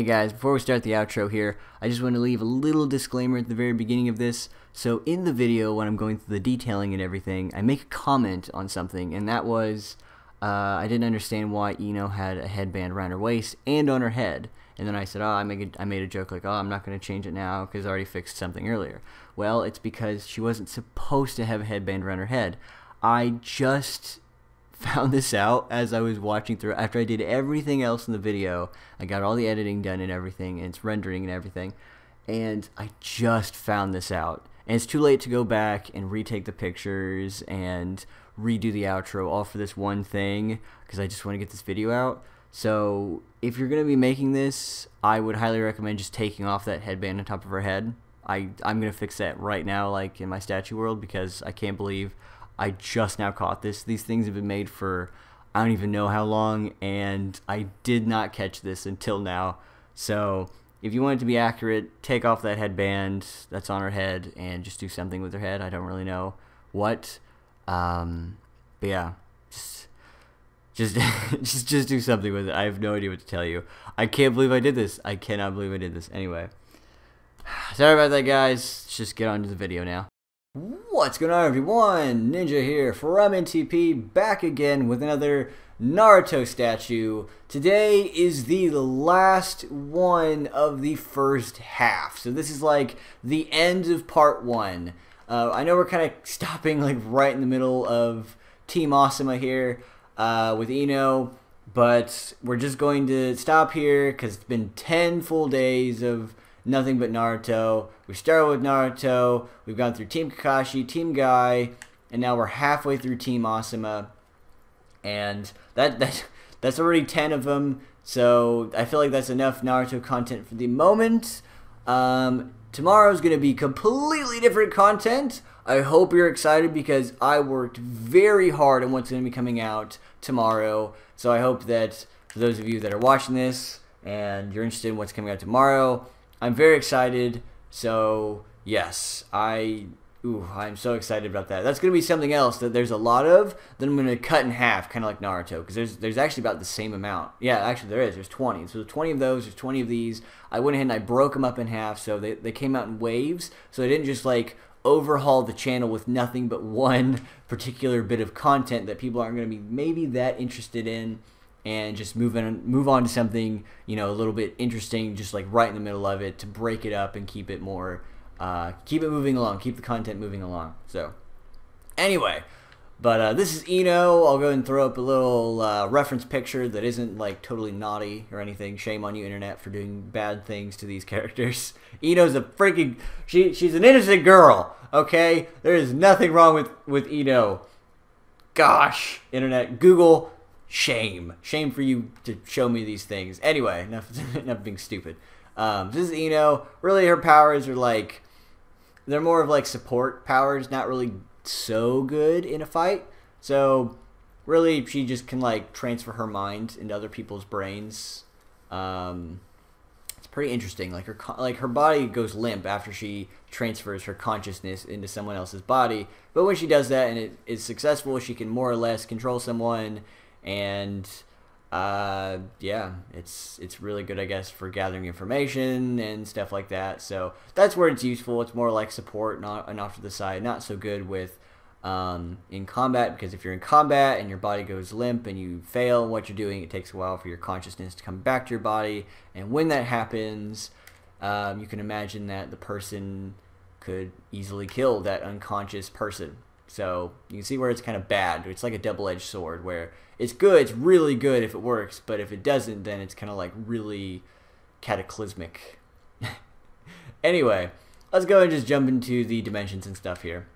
Hey guys, before we start the outro here, I just want to leave a little disclaimer at the very beginning of this. So in the video, when I'm going through the detailing and everything, I make a comment on something, and that was I didn't understand why Ino had a headband around her waist and on her head. And then I said, I made a joke like, I'm not going to change it now because I already fixed something earlier. Well, it's because she wasn't supposed to have a headband around her head. I just found this out as I was watching through. After I did everything else in the video, I got all the editing done and everything, and it's rendering and everything, and I just found this out. And it's too late to go back and retake the pictures and redo the outro all for this one thing, because I just want to get this video out. So if you're going to be making this, I would highly recommend just taking off that headband on top of her head. I'm going to fix that right now, like in my statue world, because I can't believe I just now caught this. These things have been made for I don't even know how long, and I did not catch this until now. So if you want it to be accurate, take off that headband that's on her head and just do something with her head. I don't really know what, but yeah, just do something with it. I have no idea what to tell you. I can't believe I did this. I cannot believe I did this. Anyway, sorry about that, guys. Let's just get on to the video now. What's going on, everyone? Ninja here from NTP, back again with another Naruto statue. Today is the last one of the first half, so this is like the end of part one. I know we're kind of stopping like right in the middle of Team Asuma here with Ino, but we're just going to stop here because it's been 10 full days of nothing but Naruto. We started with Naruto, we've gone through Team Kakashi, Team Guy, and now we're halfway through Team Asuma. And that's already 10 of them, so I feel like that's enough Naruto content for the moment. Tomorrow's going to be completely different content. I hope you're excited because I worked very hard on what's going to be coming out tomorrow. So I hope that for those of you that are watching this and you're interested in what's coming out tomorrow, I'm very excited. So yes, I'm so excited about that. That's going to be something else that there's a lot of that I'm going to cut in half, kind of like Naruto, because there's actually about the same amount. Yeah, actually there is. There's 20. So there's 20 of those, there's 20 of these. I went ahead and I broke them up in half, so they came out in waves, so I didn't just like overhaul the channel with nothing but one particular bit of content that people aren't going to be maybe that interested in, and just move on to something, you know, a little bit interesting, just like right in the middle of it, to break it up and keep it more, keep it moving along, keep the content moving along. So anyway, but this is Ino. I'll go and throw up a little reference picture that isn't like totally naughty or anything. Shame on you, internet, for doing bad things to these characters. Ino's a freaking, she's an innocent girl, okay? There is nothing wrong with Ino. Gosh, internet, Google. Shame for you to show me these things. Anyway, enough being stupid. This is Ino. Really, her powers are like, they're more of like support powers, not really so good in a fight. So really, she just can like transfer her mind into other people's brains. It's pretty interesting. Like her body goes limp after she transfers her consciousness into someone else's body. But when she does that and it is successful, she can more or less control someone. And yeah, it's really good, I guess, for gathering information and stuff like that. So that's where it's useful. It's more like support, not and off to the side. Not so good with in combat, because if you're in combat and your body goes limp and you fail in what you're doing, it takes a while for your consciousness to come back to your body. And when that happens, you can imagine that the person could easily kill that unconscious person. So you can see where it's kind of bad. It's like a double-edged sword where it's good, it's really good if it works, but if it doesn't, then it's kind of like really cataclysmic. Anyway, let's go and just jump into the dimensions and stuff here.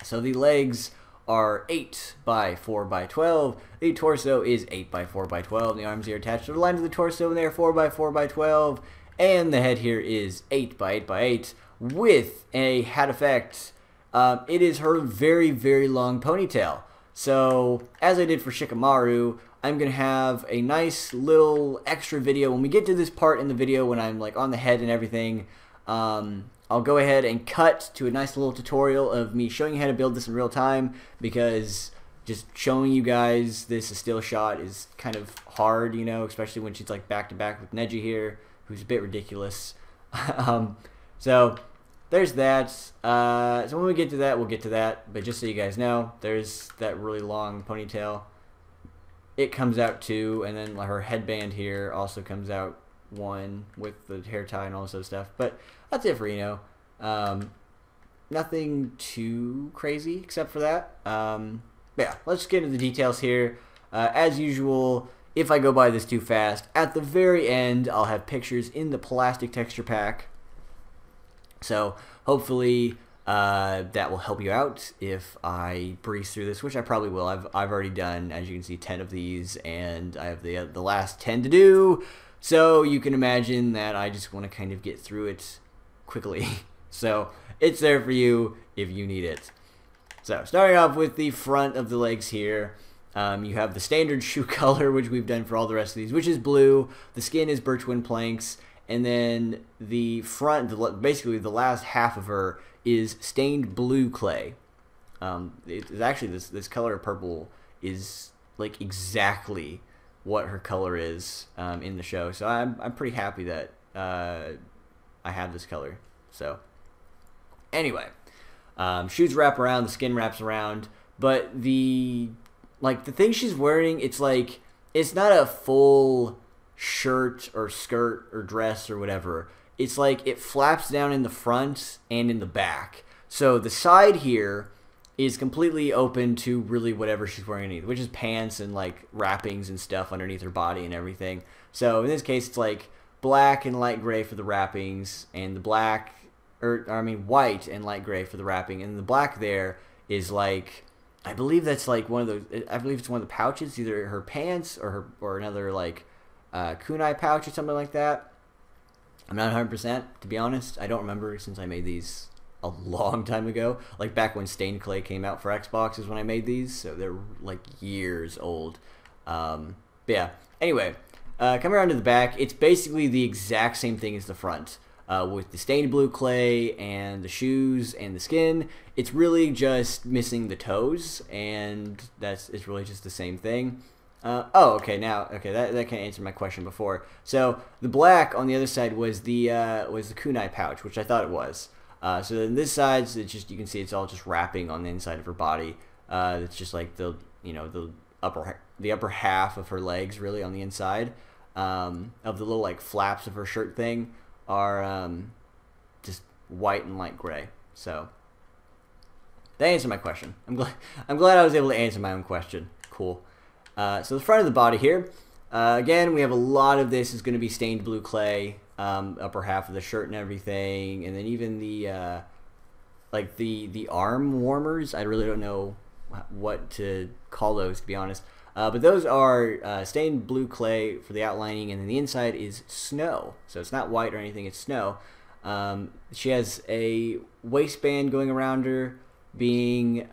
So the legs are 8 by 4 by 12. The torso is 8 by 4 by 12. The arms are attached to the line of the torso, and they are 4 by 4 by 12. And the head here is 8 by 8 by 8 with a hat effect. It is her very, very long ponytail. So, as I did for Shikamaru, I'm going to have a nice little extra video. When we get to this part in the video when I'm like on the head and everything, I'll go ahead and cut to a nice little tutorial of me showing you how to build this in real time, because just showing you guys this a still shot is kind of hard, you know, especially when she's like back to back with Neji here. who's a bit ridiculous. So there's that. So when we get to that, we'll get to that. But just so you guys know, there's that really long ponytail. It comes out too, and then her headband here also comes out one with the hair tie and all this other stuff. But that's it for Ino. Nothing too crazy except for that. Yeah, let's get into the details here. As usual, if I go by this too fast, at the very end I'll have pictures in the plastic texture pack. So hopefully that will help you out if I breeze through this, which I probably will. I've already done, as you can see, 10 of these, and I have the last 10 to do. So you can imagine that I just want to kind of get through it quickly. So it's there for you if you need it. So starting off with the front of the legs here, you have the standard shoe color, which we've done for all the rest of these, which is blue. The skin is birch wind planks, and then the front, basically the last half of her, is stained blue clay. It's actually this color of purple is like exactly what her color is in the show. So I'm pretty happy that I have this color. So anyway, shoes wrap around, the skin wraps around, but the thing she's wearing, it's like, it's not a full shirt or skirt or dress or whatever. It's like it flaps down in the front and in the back. So the side here is completely open to really whatever she's wearing underneath, which is pants and like wrappings and stuff underneath her body and everything. So in this case, it's like black and light gray for the wrappings, and the white and light gray for the wrapping, and the black there is like, I believe that's like one of those, I believe it's one of the pouches, either her pants or another like kunai pouch or something like that. I'm not 100%, to be honest. I don't remember, since I made these a long time ago. Like back when stained clay came out for Xbox is when I made these, so they're like years old. But yeah, anyway, coming around to the back, it's basically the exact same thing as the front. With the stained blue clay and the shoes and the skin, it's really just missing the toes, and it's really just the same thing. Oh, okay, that can answer my question before. So the black on the other side was the kunai pouch, which I thought it was. So then this side, it's just, you can see it's all just wrapping on the inside of her body. It's just like the upper half of her legs, really, on the inside of the little like flaps of her shirt thing are just white and light gray. So that answered my question. I'm glad I was able to answer my own question. Cool. So the front of the body here, again, we have a lot of this is going to be stained blue clay, upper half of the shirt and everything, and then even the like the arm warmers. I really don't know what to call those, to be honest, but those are stained blue clay for the outlining, and then the inside is snow. So it's not white or anything; it's snow. She has a waistband going around her, being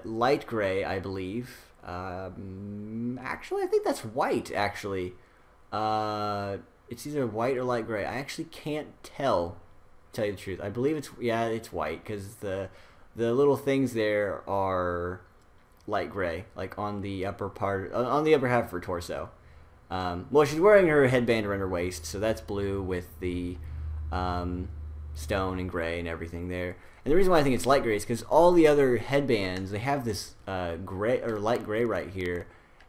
light gray, I believe. Actually, I think that's white, actually. It's either white or light gray. I actually can't tell you the truth. I believe it's white, because the little things there are light gray, like on the upper part, on the upper half of her torso. Well, she's wearing her headband around her waist, so that's blue with the stone and gray and everything there. And the reason why I think it's light gray is because all the other headbands, they have this gray or light gray right here,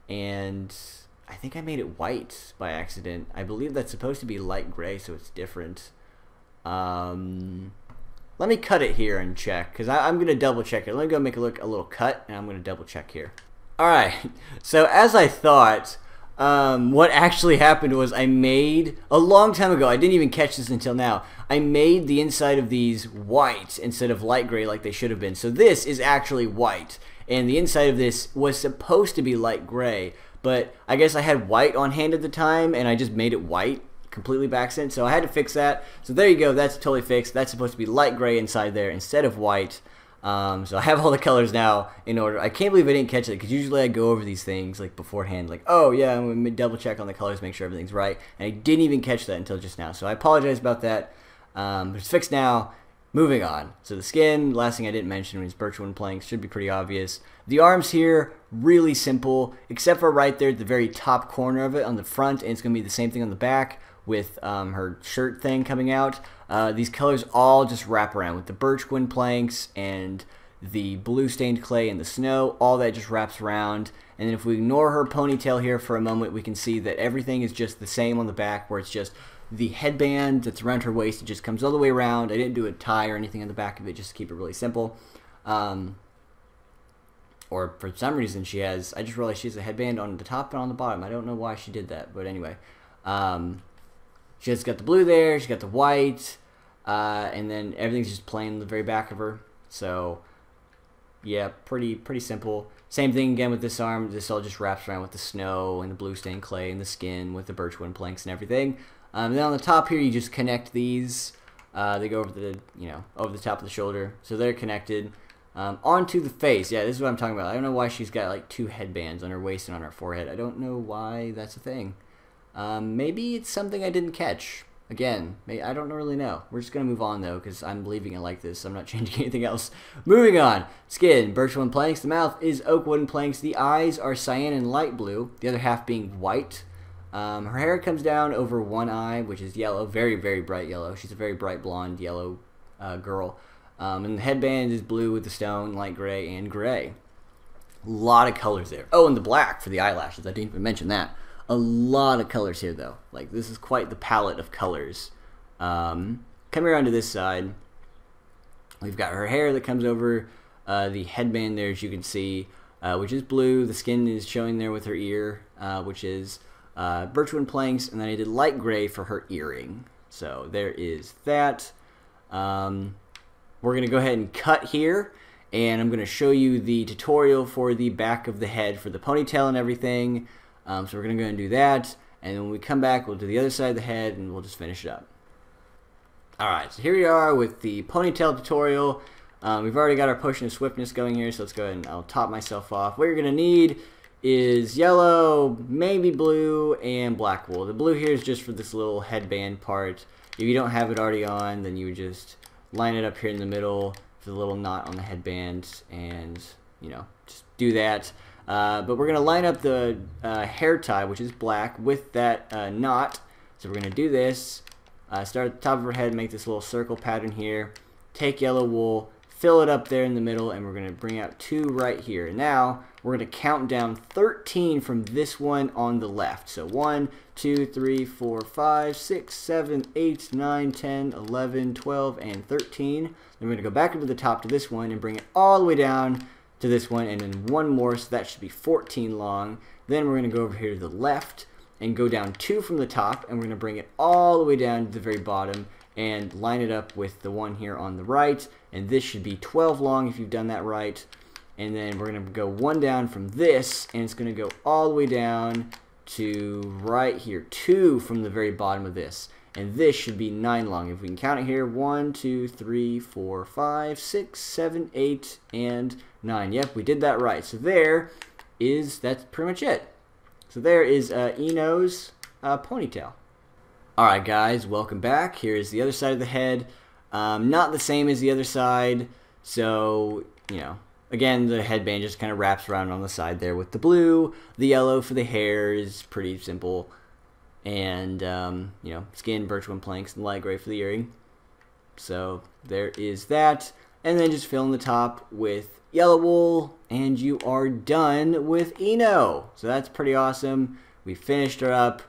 and I think I made it white by accident. I believe that's supposed to be light gray, so it's different. Let me cut it here and check, because I'm going to double check it. Let me go make a little cut, and I'm going to double check here. Alright, so as I thought, what actually happened was I made, a long time ago, I didn't even catch this until now, I made the inside of these white instead of light gray like they should have been. So this is actually white, and the inside of this was supposed to be light gray, but I guess I had white on hand at the time, and I just made it white completely by accident, so I had to fix that. So there you go, that's totally fixed. That's supposed to be light gray inside there instead of white. So I have all the colors now in order. I can't believe I didn't catch it, because usually I go over these things like beforehand, like, oh yeah, I'm going to double check on the colors, make sure everything's right, and I didn't even catch that until just now, so I apologize about that. But it's fixed now. Moving on. So the skin, last thing I didn't mention was birch wind planks, should be pretty obvious. The arms here, really simple, except for right there at the very top corner of it on the front, and it's going to be the same thing on the back, with her shirt thing coming out. These colors all just wrap around with the birch wind planks and the blue stained clay and the snow. All that just wraps around. And then if we ignore her ponytail here for a moment, we can see that everything is just the same on the back, where it's just the headband that's around her waist. It just comes all the way around. I didn't do a tie or anything on the back of it, just to keep it really simple. Or for some reason I just realized she has a headband on the top and on the bottom. I don't know why she did that, but anyway. She has got the blue there, she's got the white, and then everything's just plain on the very back of her. So, yeah, pretty simple. Same thing again with this arm. This all just wraps around with the snow and the blue stained clay and the skin with the birch wind planks and everything. Then on the top here, you just connect these. They go over the over the top of the shoulder, so they're connected. Onto the face. Yeah, this is what I'm talking about. I don't know why she's got like two headbands on her waist and on her forehead. I don't know why that's a thing. Maybe it's something I didn't catch. Again, I don't really know. We're just going to move on, though, because I'm leaving it like this. I'm not changing anything else. Moving on. Skin, birch wood planks. The mouth is oak wooden planks. The eyes are cyan and light blue, the other half being white. Her hair comes down over one eye, which is yellow. Very, very bright yellow. She's a very bright blonde yellow girl. And the headband is blue with the stone, light gray, and gray. A lot of colors there. Oh, and the black for the eyelashes. I didn't even mention that. A lot of colors here, though. Like, this is quite the palette of colors. Coming around to this side, we've got her hair that comes over the headband there, as you can see, which is blue. The skin is showing there with her ear, which is birchwood planks, and then I did light gray for her earring. So there is that. We're going to go ahead and cut here, and I'm going to show you the tutorial for the back of the head for the ponytail and everything. So we're going to go and do that, and then when we come back, we'll do the other side of the head, and we'll just finish it up. Alright, so here we are with the ponytail tutorial. We've already got our potion of swiftness going here, so let's go ahead and I'll top myself off. What you're going to need is yellow, maybe blue, and black wool. The blue here is just for this little headband part. If you don't have it already on, then you would just line it up here in the middle for the little knot on the headband, and, you know, just do that. But we're going to line up the hair tie, which is black, with that knot. So we're going to do this. Start at the top of her head, make this little circle pattern here. Take yellow wool, fill it up there in the middle, and we're going to bring out 2 right here. Now, we're going to count down 13 from this one on the left. So 1, 2, 3, 4, 5, 6, 7, 8, 9, 10, 11, 12, and 13. Then we're going to go back up to the top to this one and bring it all the way down to this one, and then 1 more, so that should be 14 long. Then we're going to go over here to the left and go down 2 from the top, and we're going to bring it all the way down to the very bottom and line it up with the one here on the right, and this should be 12 long if you've done that right. And then we're going to go 1 down from this, and it's going to go all the way down to right here, 2 from the very bottom of this. And this should be 9 long. If we can count it here, 1, 2, 3, 4, 5, 6, 7, 8, and 9. Yep, we did that right. So that's pretty much it. So there is Ino's ponytail. Alright guys, welcome back. Here's the other side of the head. Not the same as the other side. So, you know, again, the headband just kind of wraps around on the side there with the blue. The yellow for the hair is pretty simple. And, you know, skin, birchwood planks, and light gray for the earring. So there is that. And then just fill in the top with yellow wool, and you are done with Ino. So that's pretty awesome. We finished her up.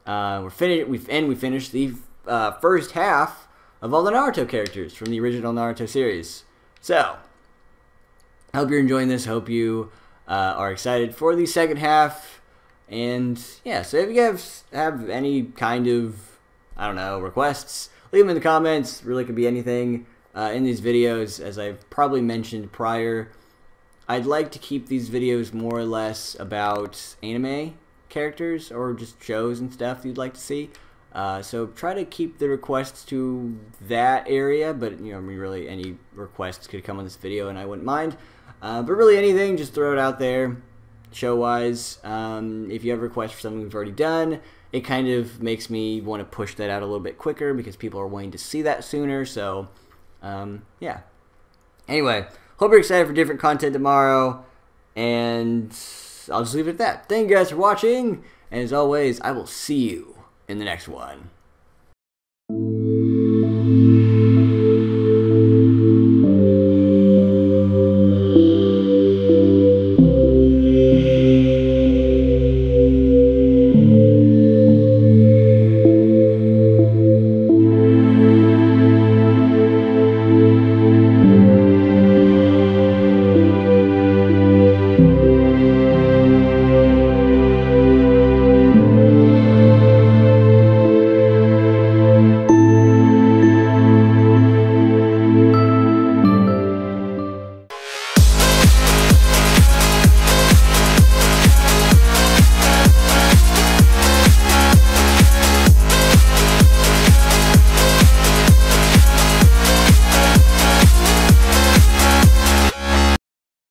We finished the first half of all the Naruto characters from the original Naruto series. So I hope you're enjoying this. Hope you are excited for the second half. And yeah, so if you guys have any kind of, I don't know, requests, leave them in the comments. Really could be anything in these videos. As I've probably mentioned prior, I'd like to keep these videos more or less about anime characters or just shows and stuff you'd like to see. So try to keep the requests to that area, but you know, really any requests could come on this video and I wouldn't mind. But really anything, just throw it out there. Show-wise, if you have requests for something we've already done, it kind of makes me want to push that out a little bit quicker because people are wanting to see that sooner. So, yeah. Anyway, hope you're excited for different content tomorrow, and I'll just leave it at that. Thank you guys for watching, and as always, I will see you in the next one.